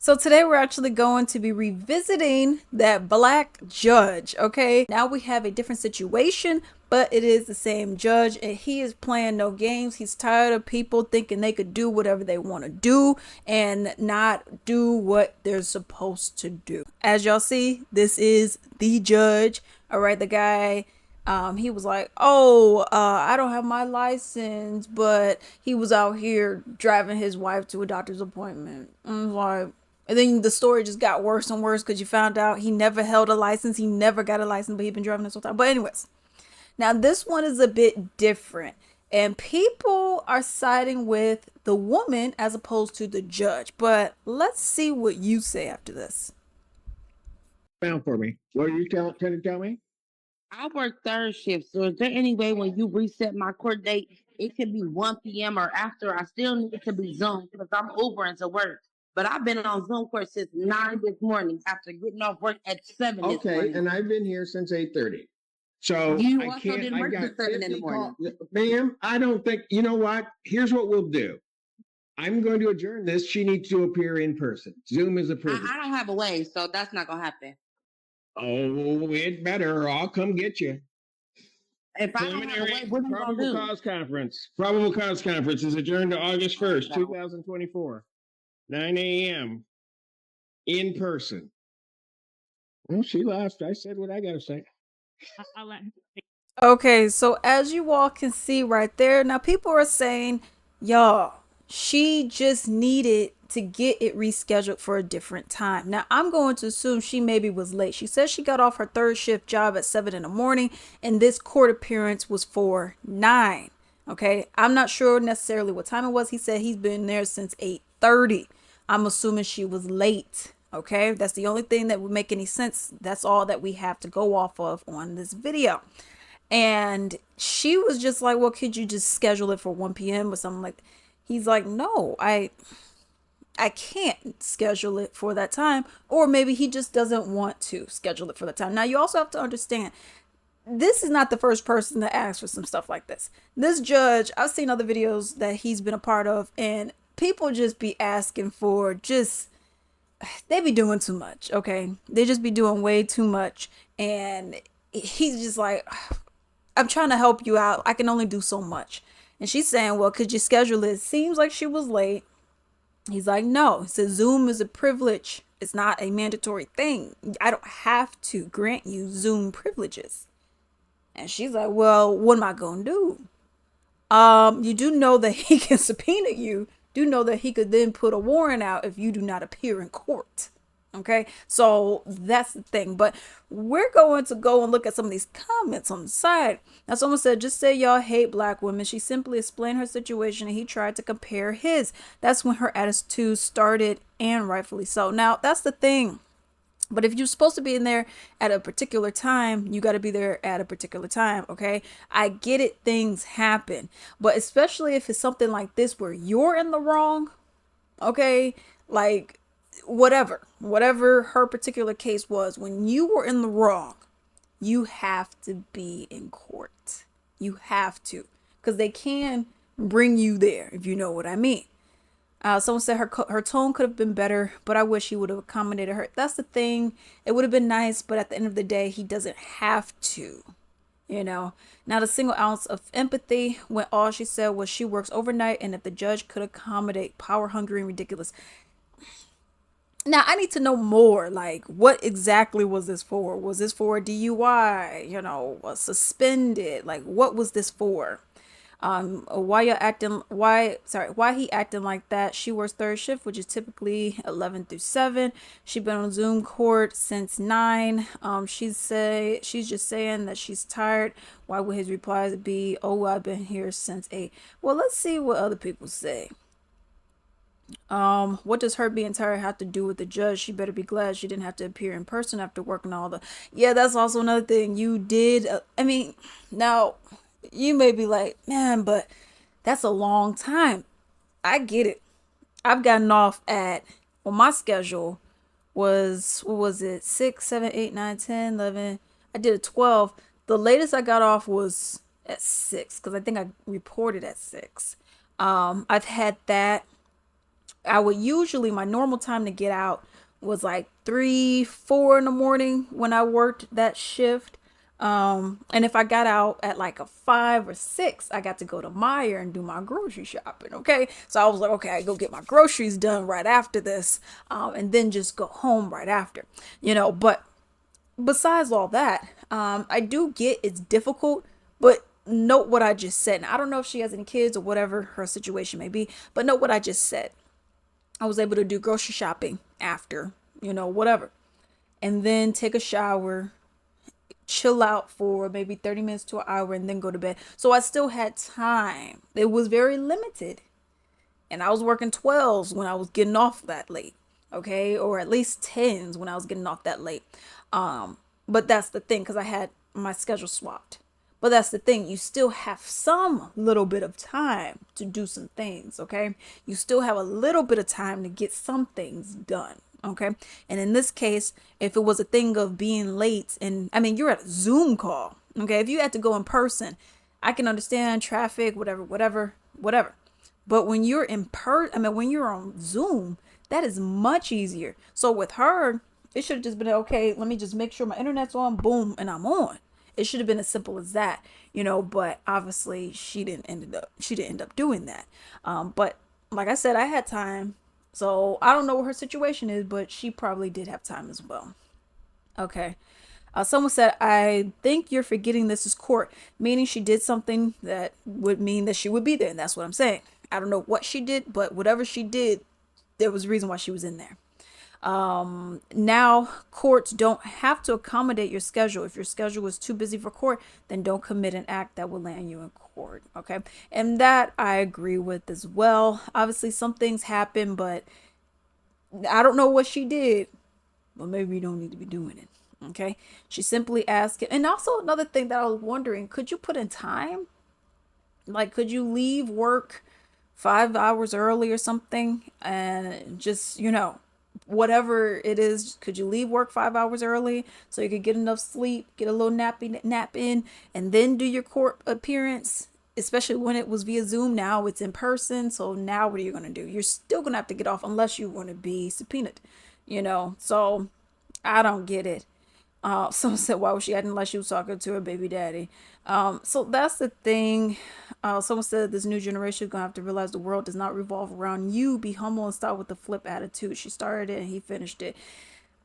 So today we're actually going to be revisiting that black judge, okay? Now we have a different situation, but it is the same judge and he is playing no games. He's tired of people thinking they could do whatever they want to do and not do what they're supposed to do. As y'all see, this is the judge, all right? The guy he was like, "Oh, I don't have my license," but he was out here driving his wife to a doctor's appointment. I was like, and then the story just got worse and worse because you found out he never held a license. He never got a license, but he'd been driving this whole time. But anyways, now this one is a bit different. And people are siding with the woman as opposed to the judge. But let's see what you say after this. Found for me. What are you trying to tell me? I work third shift, so is there any way when you reset my court date, it could be 1 p.m. or after? I still need it to be Zoom because I'm over into work. But I've been on Zoom court since 9 this morning after getting off work at 7 this Okay, morning. and I've been here since 8:30. So You I also can't. didn't I work got till 7 in the 50 morning. calls, ma'am. I don't think. You know what? Here's what we'll do. I'm going to adjourn this. She needs to appear in person. Zoom is a privilege. I don't have a way, so that's not gonna happen. Oh, it better, or I'll come get you. If I don't have a way, Preliminary what are you gonna probable do? cause conference. Probable cause conference is adjourned to August 1st, 2024, 9 a.m. in person. Well, she left. I said what I got to say. Okay, so as you all can see right there, now people are saying, y'all, she just needed to get it rescheduled for a different time. Now, I'm going to assume she maybe was late. She says she got off her third shift job at 7 in the morning, and this court appearance was for 9. Okay, I'm not sure necessarily what time it was. He said he's been there since 8:30. I'm assuming she was late. Okay, that's the only thing that would make any sense. That's all that we have to go off of on this video. And she was just like, well, could you just schedule it for 1 p.m. or something like that? He's like, no, I can't schedule it for that time. Or maybe he just doesn't want to schedule it for that time. Now you also have to understand, this is not the first person to ask for some stuff like this. This judge, I've seen other videos that he's been a part of, and people just be asking for just, they be doing too much, okay? They just be doing way too much. And he's just like, I'm trying to help you out. I can only do so much. And she's saying, well, could you schedule it? Seems like she was late. He's like, no. He says, Zoom is a privilege. It's not a mandatory thing. I don't have to grant you Zoom privileges. And she's like, well, what am I going to do? You do know that he can subpoena you. Do know that he could then put a warrant out if you do not appear in court. Okay, so that's the thing. But we're going to go and look at some of these comments on the side. Now, someone said, just say y'all hate black women. She simply explained her situation and he tried to compare his. That's when her attitude started, and rightfully so. Now, that's the thing. But if you're supposed to be in there at a particular time, you got to be there at a particular time, okay? I get it, things happen. But especially if it's something like this where you're in the wrong, okay? Like, whatever her particular case was, when you were in the wrong, you have to be in court. You have to, because they can bring you there, if you know what I mean. Someone said her tone could have been better, but I wish he would have accommodated her. That's the thing. It would have been nice, but at the end of the day, he doesn't have to. You know, now the single ounce of empathy when all she said was she works overnight and if the judge could accommodate power hungry and ridiculous. Now I need to know more. Like, what exactly was this for? Was this for a DUI? You know, suspended? Like, what was this for? Why you're acting? Why he acting like that? She works third shift, which is typically 11 through 7. She's been on Zoom court since 9. She's just saying that she's tired. Why would his replies be, "Oh, I've been here since 8"? Well, let's see what other people say. What does her being tired have to do with the judge? She better be glad she didn't have to appear in person after working all the. Yeah, that's also another thing. You did. I mean, now you may be like, man, but that's a long time. I get it. I've gotten off at, well, my schedule was, what was it, 6, 7, 8, 9, 10, 11. I did a 12. The latest I got off was at 6 because I think I reported at 6. I've had that. I would usually, my normal time to get out was like 3, 4 in the morning when I worked that shift. And if I got out at like a 5 or 6, I got to go to Meyer and do my grocery shopping. Okay. So I was like, okay, I go get my groceries done right after this, and then just go home right after, but besides all that, I do get it's difficult, but note what I just said. And I don't know if she has any kids or whatever her situation may be, but note what I just said. I was able to do grocery shopping after, whatever, and then take a shower, chill out for maybe 30 minutes to an hour, and then go to bed. So I still had time. It was very limited. And I was working 12s when I was getting off that late. Okay. Or at least 10s when I was getting off that late. But that's the thing, because I had my schedule swapped. But that's the thing, you still have some little bit of time to do some things, okay? You still have a little bit of time to get some things done, okay? And in this case, if it was a thing of being late, and I mean, you're at a Zoom call, okay? If you had to go in person, I can understand traffic, whatever. But when you're when you're on Zoom, that is much easier. So with her, it should have just been, okay, let me just make sure my internet's on, boom, and I'm on. It should have been as simple as that, but obviously she didn't end up doing that. But like I said, I had time. So I don't know what her situation is, but she probably did have time as well. Okay. Someone said, I think you're forgetting this is court, meaning she did something that would mean that she would be there. And that's what I'm saying. I don't know what she did, but whatever she did, there was a reason why she was in there. Now courts don't have to accommodate your schedule. If your schedule is too busy for court, then don't commit an act that will land you in court. Okay. And that I agree with as well. Obviously some things happen, but I don't know what she did, but maybe you don't need to be doing it. Okay. She simply asked it. And also another thing that I was wondering, could you put in time? Like, could you leave work 5 hours early or something and just, whatever it is, could you leave work 5 hours early so you could get enough sleep, get a little nap in, and then do your court appearance? Especially when it was via Zoom. Now it's in person. So now what are you going to do? You're still going to have to get off unless you want to be subpoenaed, So I don't get it. Someone said, why was she acting like she was talking to her baby daddy? So that's the thing. Someone said this new generation is going to have to realize the world does not revolve around you. Be humble and start with the flip attitude. She started it and he finished it.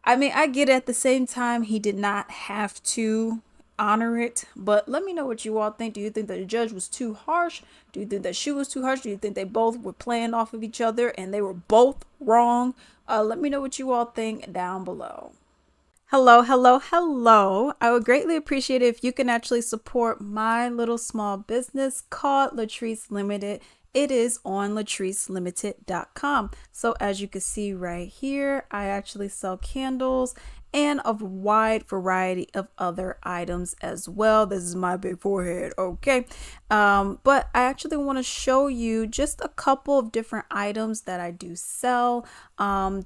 I mean, I get it. At the same time, he did not have to honor it. But let me know what you all think. Do you think that the judge was too harsh? Do you think that she was too harsh? Do you think they both were playing off of each other and they were both wrong? Let me know what you all think down below. Hello, hello, hello. I would greatly appreciate it if you can actually support my little small business called Latrice Limited. It is on latricelimited.com. So as you can see right here, I actually sell candles and a wide variety of other items as well. This is my big forehead, okay? But I actually want to show you just a couple of different items that I do sell.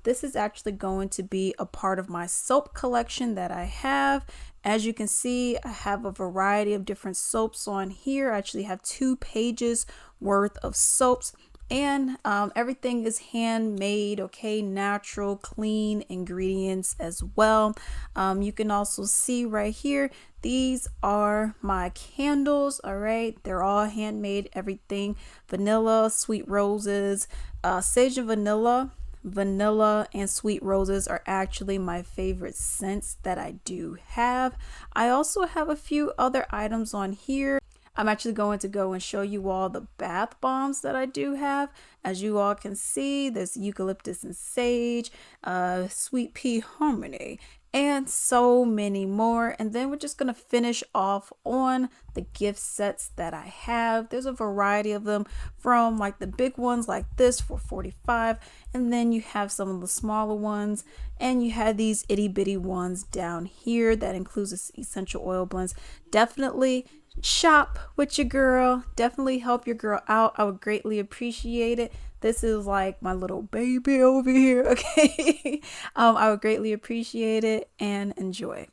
This is actually going to be a part of my soap collection that I have. As you can see, I have a variety of different soaps on here. I actually have 2 pages worth of soaps. And everything is handmade, okay, natural, clean ingredients as well. You can also see right here, these are my candles, all right? They're all handmade, everything. Vanilla, sweet roses, sage and vanilla and sweet roses are actually my favorite scents that I do have. I also have a few other items on here. I'm actually going to go and show you all the bath bombs that I do have. As you all can see, there's eucalyptus and sage, sweet pea harmony, and so many more. And then we're just going to finish off on the gift sets that I have. There's a variety of them, from like the big ones like this for $45, and then you have some of the smaller ones, and you have these itty bitty ones down here that includes essential oil blends. Definitely shop with your girl. Definitely help your girl out. I would greatly appreciate it. This is like my little baby over here, okay? I would greatly appreciate it and enjoy.